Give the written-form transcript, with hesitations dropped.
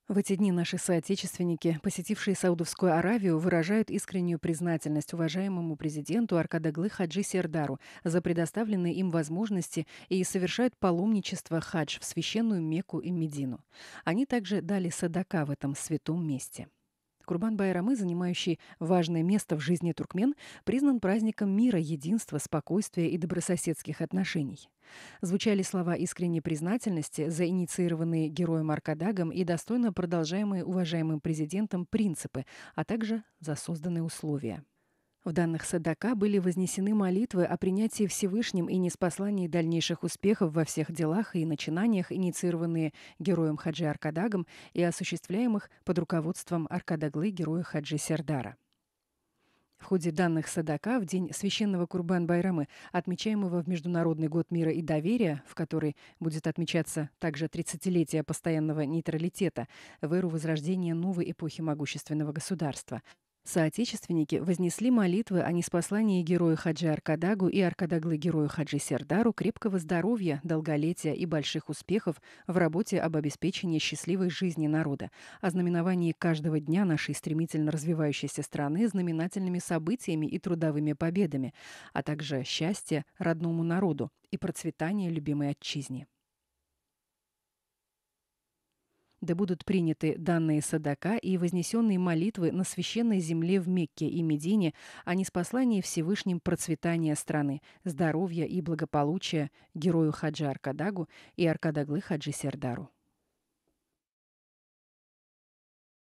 В эти дни наши соотечественники, посетившие Саудовскую Аравию, выражают искреннюю признательность уважаемому президенту Аркадаглы Хаджи Сердару за предоставленные им возможности и совершают паломничество хадж в священную Мекку и Медину. Они также дали садака в этом святом месте. Курбан-Байрамы, занимающий важное место в жизни туркмен, признан праздником мира, единства, спокойствия и добрососедских отношений. Звучали слова искренней признательности за инициированные героем Аркадагом и достойно продолжаемые уважаемым президентом принципы, а также за созданные условия. В данных садака были вознесены молитвы о принятии Всевышним и ниспослании дальнейших успехов во всех делах и начинаниях, инициированные героем Хаджи Аркадагом и осуществляемых под руководством Аркадаглы героя Хаджи Сердара. В ходе данных садака в день священного Курбан-Байрамы, отмечаемого в Международный год мира и доверия, в который будет отмечаться также 30-летие постоянного нейтралитета в эру возрождения новой эпохи могущественного государства, соотечественники вознесли молитвы о ниспослании герою Хаджи Аркадагу и Аркадаглы герою Хаджи Сердару крепкого здоровья, долголетия и больших успехов в работе об обеспечении счастливой жизни народа, о знаменовании каждого дня нашей стремительно развивающейся страны знаменательными событиями и трудовыми победами, а также счастья родному народу и процветания любимой отчизне. Да будут приняты данные садака и вознесенные молитвы на священной земле в Мекке и Медине о ниспослании Всевышним процветания страны, здоровья и благополучия герою Хаджи Аркадагу и Аркадаглы Хаджи Сердару.